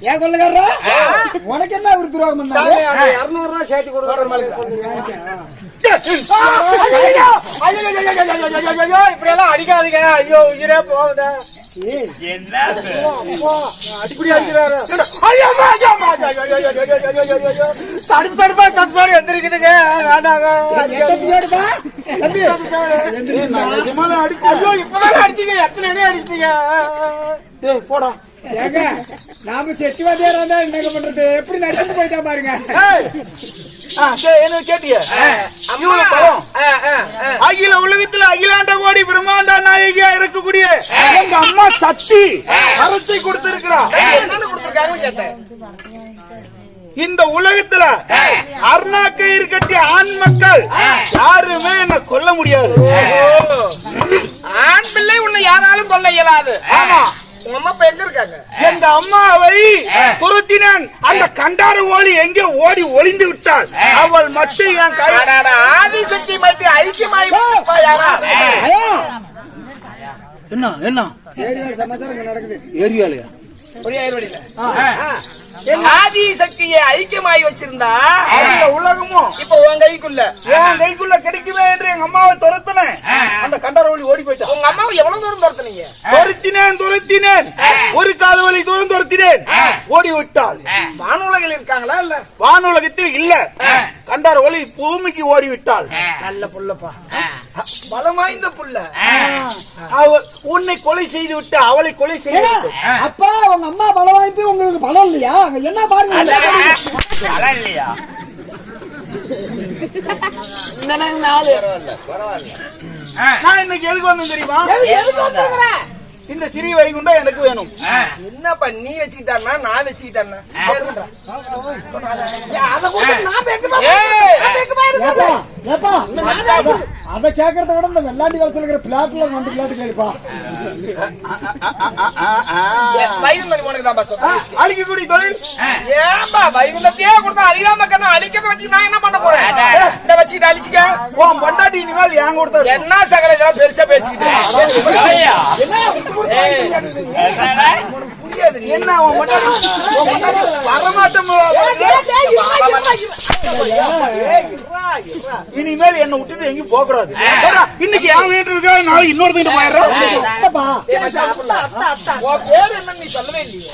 ஏன் கொள்ளக்காரா உனக்கு என்ன ஒரு துரோகம் பண்ணாரு? 200 ரூபாய் சேர்த்து கொடுக்குற இப்படி எல்லாம் அடிக்காதீங்க. ஐயோ உயிரே போகுதா என்ன அடிப்படி அடிக்கிறாரு. தடுப்பு தடுப்பா தடுப்போடு எந்திரிக்குதுங்க. இப்பதான் அடிச்சீங்க. எத்தனை அடிச்சீங்க? போடா ஏங்க நாம செட்டிவாதியாரா இருந்தா என்ன பண்றது? எப்படி நடந்து போயிட்டா பாருங்க. என்ன கேட்டிய? அகில உலகத்துல அகிலாண்ட கோடி பிரம்மாண்ட நாயகியா இருக்கக்கூடிய எங்க அம்மா சக்தி அரசை கொடுத்திருக்கிறா. இந்த உலகத்துல அருணாக்கயிறு கட்டிய ஆண் மக்கள் யாருமே என்ன கொல்ல முடியாது. ஆண் பிள்ளை உன்னை யாராலும் கொல்ல இயலாது. ஆமா எங்க அம்மாவை துரத்தினான். அந்த கண்டார ஓடி எங்கே ஓடி ஒளிந்து விட்டாள். அவள் மட்டும் என் ஆதிசக்தி மட்டும் ஐக்கியமாய் என்ன என்ன ஏரியா சமாச்சாரம் நடக்குது. ஏரியாலயா ஆதி சக்தியை ஐக்கியமாய் வச்சிருந்தா உலகமும் இப்ப உன் கைக்குள்ள கிடைக்குமே என்று எங்க அம்மாவை துரத்தினேன். அந்த கண்டாரோலி ஓடி போயிட்டா. உங்க அம்மாவை எவ்வளவு தூரம் துரத்துனீங்க? துரத்தினேன் ஒரு காலவழி தூரம் துரத்தினேன். ஓடி விட்டாள். வானுலகில் இருக்காங்களா? இல்ல வானுலகத்தில் இல்ல. கண்டார ஒளி பூமிக்கு ஓடி விட்டாள். நல்ல புள்ளப்பா, பலம் வாய்ந்த புள்ள. உன்னை கொலை செய்து விட்டு அவளை கொலை செய்து. அப்பா உங்க அம்மா பலம் வாய்ந்து உங்களுக்கு பலம் இல்லையா? என்ன பாருங்க இல்லையா? நான் இன்னைக்கு எதுக்கு வந்தேன் தெரியுமா? இந்த சிறிய வைகுண்டம் எனக்கு வேணும். என்னப்பா நீ வச்சுக்கிட்டானா நான் வச்சுக்கிட்டானா? அத கேக்குறத விட இந்த வெள்ளாண்டி காலத்துல இருக்கிற பிளாட்ல 2 பிளாட் கேளுப்பா. வைகுண்டம் உனக்கு தான் சொல்றேன். அழிக்கக்கூடிய தொழில் ஏன்பா வைகுண்டத்தையே கொடுத்தா அழியாம கண்ணா அழிக்கிறத வச்சு நான் என்ன பண்ண போறேன்? இத வச்சுக்கிட்டு அழிச்சுக்க. உன் பொண்டாட்டி இனிமேல் ஏன் கொடுத்தா என்ன சகல இதெல்லாம் பெருசா பேசிக்கிட்டு புரியாது. என்ன வரமாட்டம். இனிமேல் என்ன விட்டுட்டு எங்கேயும் போக கூடாது. இன்னைக்கு என் வீட்டு இருக்கா, நாளைக்கு இன்னொருத்த போயிடுறோம். பேர் என்ன நீ சொல்லவே இல்லையே.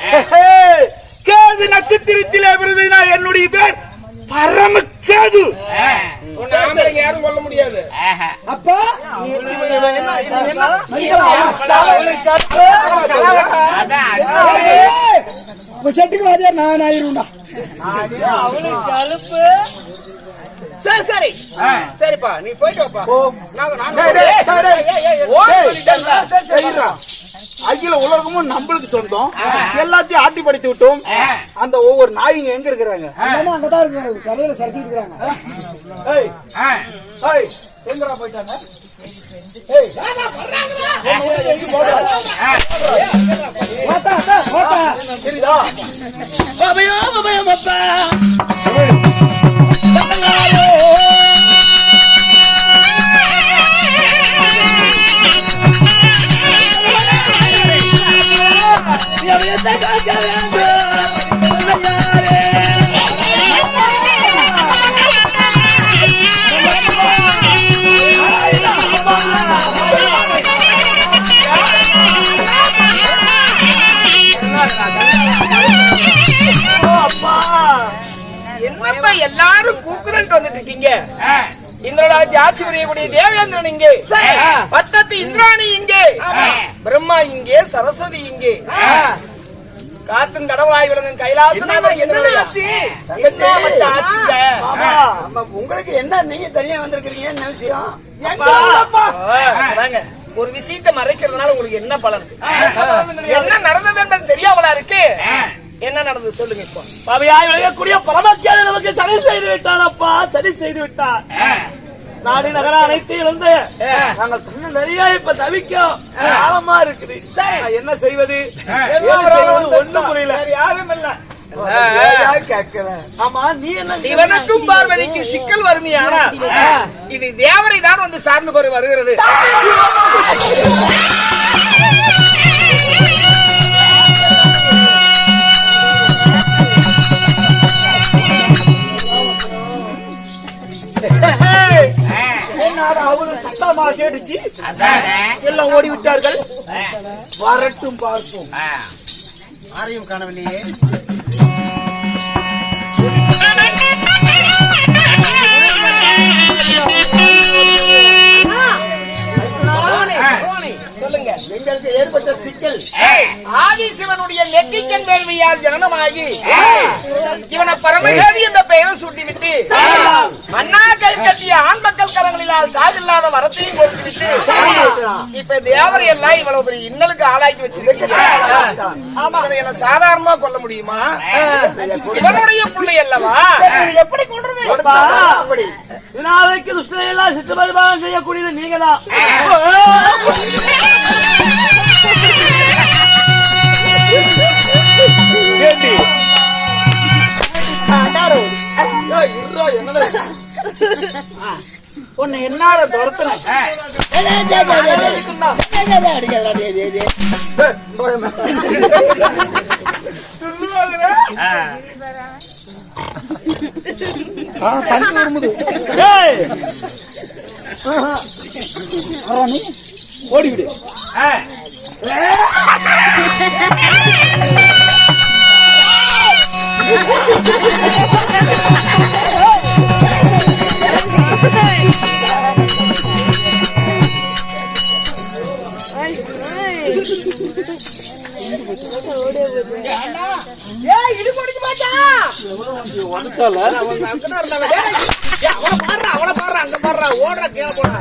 கேது நட்சத்திரத்திலே விருதுனா என்னுடைய பேர் பரமகேது. யாரும் கொள்ள முடியாது. அப்பா செட்டுக்கு வாதியா நான் ஆயிருந்தா. சரி சரி சரிப்பா நீ போயிட்டு வாப்பா. அகில உலகமும் நம்மளுக்கு சொந்தம். எல்லாத்தையும் ஆட்டி படுத்தி விட்டோம். அந்த ஒவ்வொரு நாய்ங்க எங்க இருக்கிறாங்க? அங்கதான் இருக்கு. தலையில சரிச்சிட்டு இருக்காங்க. எங்கடா போயிட்டாங்க? சரிதா என்னப்பா எல்லாரும் கூக்குரல் வந்துட்டு இருக்கீங்க? இந்திரராஜ் ஆட்சி புரியக்கூடிய தேவேந்திரன் இங்கே, பட்டத்து இந்திராணி இங்கே, பிரம்மா இங்கே, சரஸ்வதி இங்கே, காத்தும் கடவுளாய் விளங்கும் கைலாசநாதன். உங்களுக்கு என்ன நீங்க தனியா வந்திருக்கீங்க? என்ன விஷயம்? ஒரு விஷயத்தை மறைக்கிறதுனால உங்களுக்கு என்ன பலன்? என்ன நடந்தது என்பது தெரியாமலா இருக்கு? என்ன நடந்தது சொல்லுங்க. இப்போ பாவையாய் விளங்கக்கூடிய பரமக்கேது நமக்கு சரி செய்து விட்டானப்பா. சரி செய்து விட்டான். நாடு நகர அனைத்தையும் இருந்து நாங்கள் தண்ணி நிறைய இப்ப தவிக்கும் ஆழமா இருக்குது. என்ன செய்வது? ஒண்ணும் புரியல. யாரும் இல்ல. ஆமா நீ என்ன? சிவனுக்கும் பார்வதிக்கு சிக்கல் வருமையானா இது தேவரை தான் வந்து சார்ந்து போய் வருகிறது. ஒரு சத்தமா கேட்டுச்சு, எல்லாம் ஓடி விட்டார்கள். வரட்டும் பார்ப்போம். யாரையும் காணவில்லையே. சொல்லுங்க. எங்களுக்கு ஏற்பட்ட சிக்கல் ஆதிசிவனுடைய நெற்றிக்கண் வேள்வியால் ஜனனமாகி இவனை பரமேஸ்வரி என்ற பெயரை சூட்டிவிட்டு மன்னாக்கள் கட்டிய ஆண் மக்கள் கரங்களிலால் சாகில்லாத வரத்தையும் கொடுத்துவிட்டு இப்ப தேவரை எல்லாம் இவ்வளவு பெரிய இன்னலுக்கு ஆளாக்கி வச்சிருக்கீங்க. என்ன சாதாரணமா கொல்ல முடியுமா? சிவனுடைய பிள்ளை அல்லவா, எப்படி கொள்றது? நாளைக்கு துஷ்டனை எல்லாம் சித்த பரிபாலனம் செய்யக்கூடியது நீங்க தான். உன்னை என்னால துரத்துன ஓடிவிடு. அவனை பாடுற அங்க பாடுற ஓடுற கீழே போடுற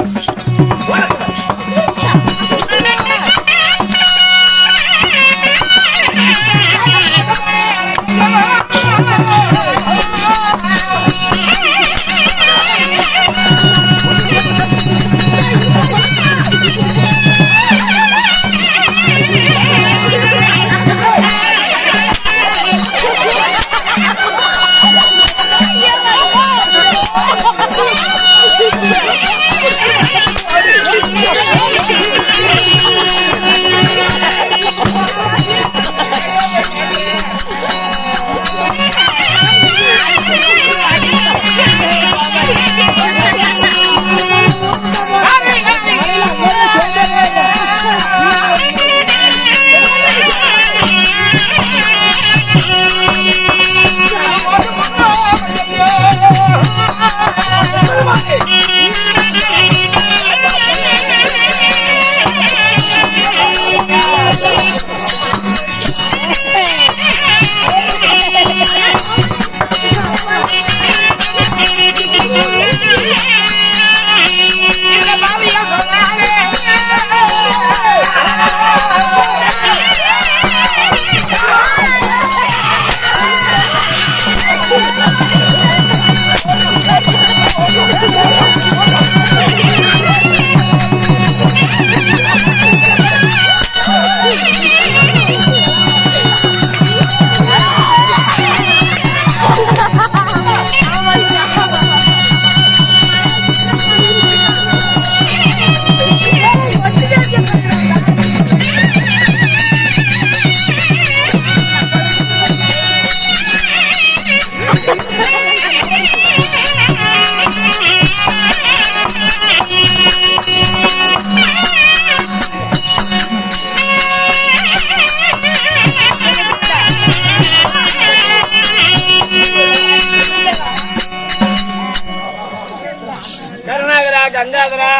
கங்காதரா,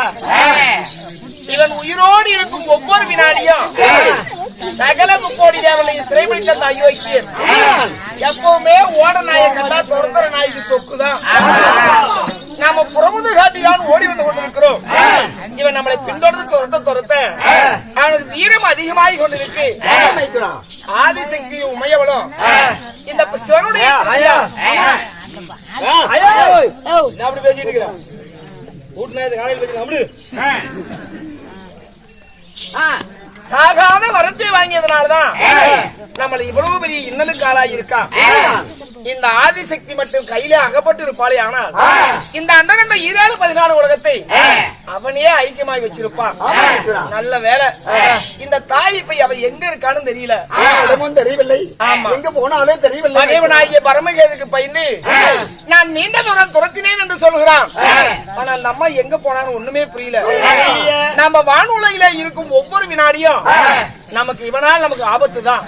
இவன் உயிரோடு இருக்கும் ஒவ்வொரு வினாடியும் சகல முக்கோடி தேவனையும் சிறைபிடித்த அயோக்கியன். எப்பவுமே ஓட நாயை கண்டா துறக்கிற நாய்க்கு தொக்குதான். நாம புறமுது காட்டிதான் ஓடி வந்து கொண்டிருக்கிறோம். இவன் நம்மளை பின்தொடர்ந்து துரத்த அவனுக்கு வீரம் அதிகமாகி கொண்டிருக்கு. ஆதிசக்தியும் உமையவளும் இந்த சிவனுடைய அப்படி பேசிட்டு இருக்கிறான். சாகாத வரத்தை வாங்கியதுனாலதான் நம்மள இவ்வளவு பெரிய இன்னலுக்கு ஆளாகி இருக்கா. இந்த ஆதிசக்தி மட்டும் கையிலே அகப்பட்டு இருப்பாளே ஆனால் இந்த அண்டகண்ட 14 உலகத்தை அவனே ஐக்கியமாய் வச்சிருப்பான். நல்ல வேலை இந்த தாய் இப்ப அவ எங்க இருக்கான்னு தெரியல, இடமும் தெரியவில்லை, எங்க போனாலும் தெரியவில்லை. மகேவனாகிய பரமகேதுக்கு பயந்து நான் நீண்ட தூரம் துரத்தினேன் என்று சொல்கிறான். ஆனா அந்த அம்மா எங்க போனாலும் ஒண்ணுமே புரியல. நம்ம வானுலகில இருக்கும் ஒவ்வொரு வினாடியும் நமக்கு இவனால் நமக்கு ஆபத்து தான்.